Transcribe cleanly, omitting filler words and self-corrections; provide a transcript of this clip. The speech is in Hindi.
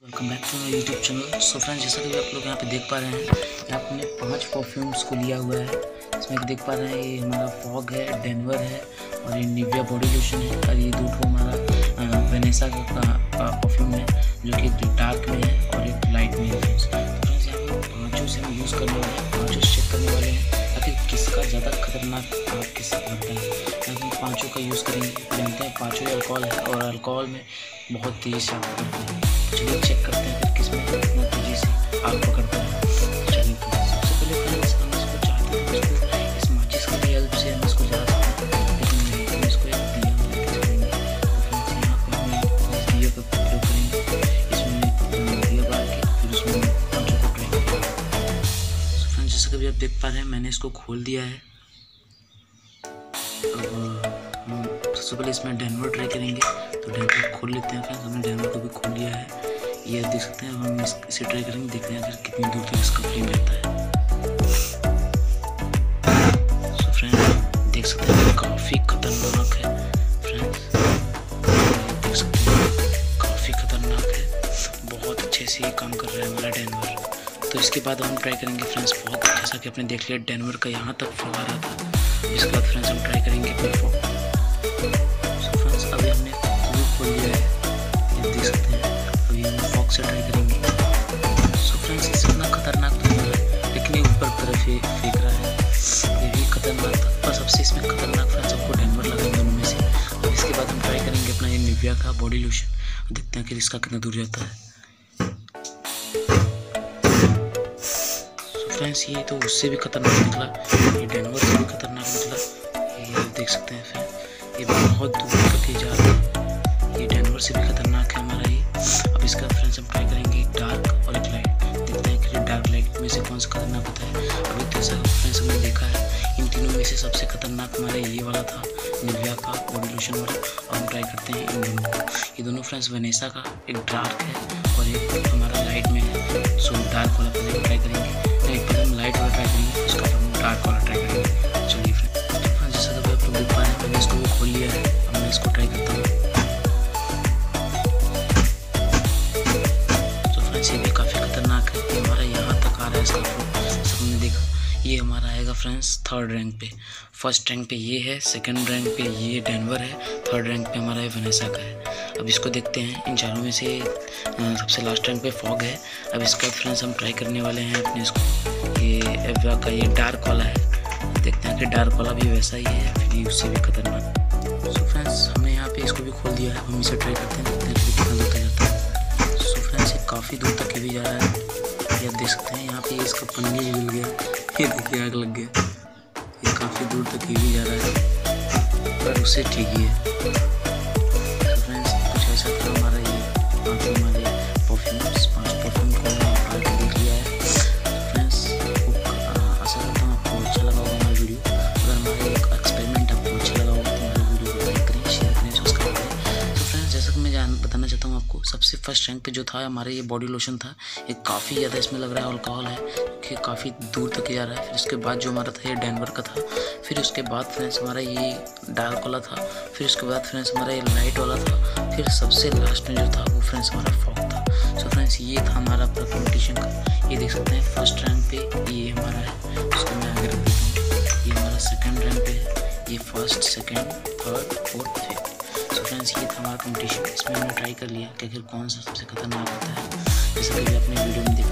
Welcome back to my YouTube channel. So friends, जैसा कि आप लोग यहाँ पे देख पा रहे हैं, यहाँ पे हमने 5 परफ्यूम्स को लिया हुआ है। इसमें देख पा रहे हैं ये हमारा फॉग है, डेनवर है और ये निविया बॉडी लोशन है और ये दो हमारा वेनेसा का परफ्यूम है जो कि डार्क में है और एक लाइट में है। फ्रेंड्स यहाँ पे पाँचों से हम यूज़ करने वाले हैं, पाँचों से चेक करने वाले हैं ताकि किसका ज़्यादा खतरनाक आपके साथ लगता है। हम पाँचों का यूज़ करेंगे, जानते हैं पाँचों अल्कोहल है और अल्कोहल में बहुत तेज़ से आप पकड़ते हैं। चलिए चेक करते हैं फिर किसमें कितना तेज़ी से आग पकड़ता है। चलिए सबसे पहले फ्रेंड्स हम इसको चाहते हैं इसको इस माचिस की हेल्प से हम इसको जला सकते हैं, लेकिन हम इसको एक दिया में लेकर चलेंगे। तो फ्रेंड्स यहाँ पे हम इस दिया का प्रयोग करेंगे, इसमें दिया बार के फिर उसमें पाँचों को ट्राई करेंगे। तो फ्रेंड्स जैसे कभी आप देख पा रहे हैं मैंने इसको खोल दिया है। सबसे पहले इसमें डेनवर ट्राई करेंगे, तो डेनवर खोल लेते हैं। फ्रेंड्स हमने डेनवर को भी खोल लिया है, ये देख सकते हैं। हम इसे ट्राई करेंगे, देखते हैं फिर कितनी दूर तक इसका फ्लेम रहता है। सो फ्रेंड्स देख सकते हैं काफ़ी खतरनाक है। फ्रेंड्स देख सकते हैं काफ़ी खतरनाक है, बहुत अच्छे से ये काम कर रहा है हमारा डेनवर। तो इसके बाद हम ट्राई करेंगे फ्रेंड्स फॉग, जैसा कि आपने देख लिया डेनवर का यहाँ तक फॉग आ रहा था। इसके बाद फ्रेंड्स हम ट्राई करेंगे फिर फॉग। सो फ्रेंड्स अभी हमने फॉग भी खोल लिया है, ये देख सकते हैं। अभी हम फॉग से ट्राई करेंगे। सो फ्रेंड्स इससे इतना खतरनाक तो नहीं है, लेकिन ये ऊपर तरफ फेंक रहा है, ये भी खतरनाक था। पर सबसे इसमें खतरनाक फ्रेंड्स हमको डेनवर लगा दोनों में से। अब इसके बाद हम ट्राई करेंगे अपना ये निविया का बॉडी लोशन, देखते हैं कि इसका कितना दूर जाता है। फ्रेंड्स ये तो उससे भी खतरनाक निकला, ये डेनवर से भी खतरनाक निकला, ये देख सकते हैं। फिर ये बहुत दूर तक ही जा रहा है, ये डेनवर से भी खतरनाक है हमारा ये। अब इसका फ्रेंड्स हम ट्राई करेंगे एक डार्क और एक लाइट, देखते हैं कि डार्क लाइट में से कौन सा खतरनाक होता है। अभी जैसा फ्रेंड्स हमने देखा है इन तीनों में से सबसे खतरनाक हमारा ये वाला था, निविया का बॉडी लोशन वाला। और हम ट्राई करते हैं इन दोनों को। ये दोनों फ्रेंड्स वेनेसा का, एक डार्क है और एक हमारा लाइट में है। सो डार्क वाला पहले ट्राई करेंगे, पहले हम लाइट वाला ट्राई करेंगे, उसके बाद हम डार्क वाला ट्राई करेंगे। चलिए फ्रेंड्स जैसा कि आप लोग देख पा रहे हैं मैंने इसको भी खोल लिया है। अब मैं इसको ट्राई करता हूँ। तो फ्रेंड्स ये भी काफ़ी खतरनाक है, ये हमारा यहाँ तक आ रहा है इसका फ्लो। सब हमने देखा ये हमारा आएगा फ्रेंड्स 3rd रैंक पे। 1st रैंक पे ये है, 2nd रैंक पे ये डेनवर है, 3rd रैंक पे हमारा ये वेनेसा का है। अब इसको देखते हैं, इन चारों में से सबसे लास्ट रैंक पे फॉग है। अब इसका फ्रेंड्स हम ट्राई करने वाले हैं अपने इसको, ये एविया का ये डार्क वाला है, देखते हैं कि डार्क वाला भी वैसा ही है फिर ये उससे भी खतरनाक। सो फ्रेंड्स हमने यहाँ पे इसको भी खोल दिया है, हम इसे ट्राई करते हैं, देखते हैं कि कितना दूर तक जाता है। सो फ्रेंड्स ये काफ़ी दूर तक ये भी जा रहा है, ये आप देख सकते हैं। यहाँ पे इसका पन्नी भी जल गया, ये देखिए आग लग गया। ये काफ़ी दूर तक ये भी जा रहा है पर उससे ठीक ही है। तो फ्रेंड्स कुछ ऐसा था हमारा ये पाँचों हमारे परफ्यूम्स, 5 परफ्यूम को हमने देख लिया है। फ्रेंड्स आशा करता हूँ आपको अच्छा लगा होगा हमारा वीडियो। अगर हमारा एक एक्सपेरिमेंट आपको अच्छा लगा होगा तो हमारे वीडियो को लाइक करें, शेयर करें, सब्सक्राइब करें। तो फ्रेंड्स जैसा कि मैं बताना चाहता हूँ आपको, सबसे फर्स्ट रैंक पे जो था हमारे ये बॉडी लोशन था, ये काफ़ी ज़्यादा इसमें लग रहा है अल्कोहल है कि काफ़ी दूर तक जा रहा है। फिर उसके बाद जो हमारा था ये डेनवर का था, फिर उसके बाद फ्रेंड्स हमारा ये डार्क वाला था, फिर उसके बाद फ्रेंड्स हमारा ये लाइट वाला था, फिर सबसे लास्ट में जो था वो फ्रेंड्स हमारा फॉग था। सो फ्रेंड्स ये था हमारा पूरा कॉम्पिटिशन का। ये देख सकते हैं 1st रैंक पे ये हमारा है, उसको मैं आगे रख देता हूँ। ये हमारा 2nd रैंक पे है, ये 1st, 2nd, 3rd, 4th, 5th। So friends ये था हमारा कॉम्पिटिशन, इसमें हमने ट्राई कर लिया कि आखिर कौन सा सबसे खतरनाक होता है, जैसा कि आपने वीडियो में देखा।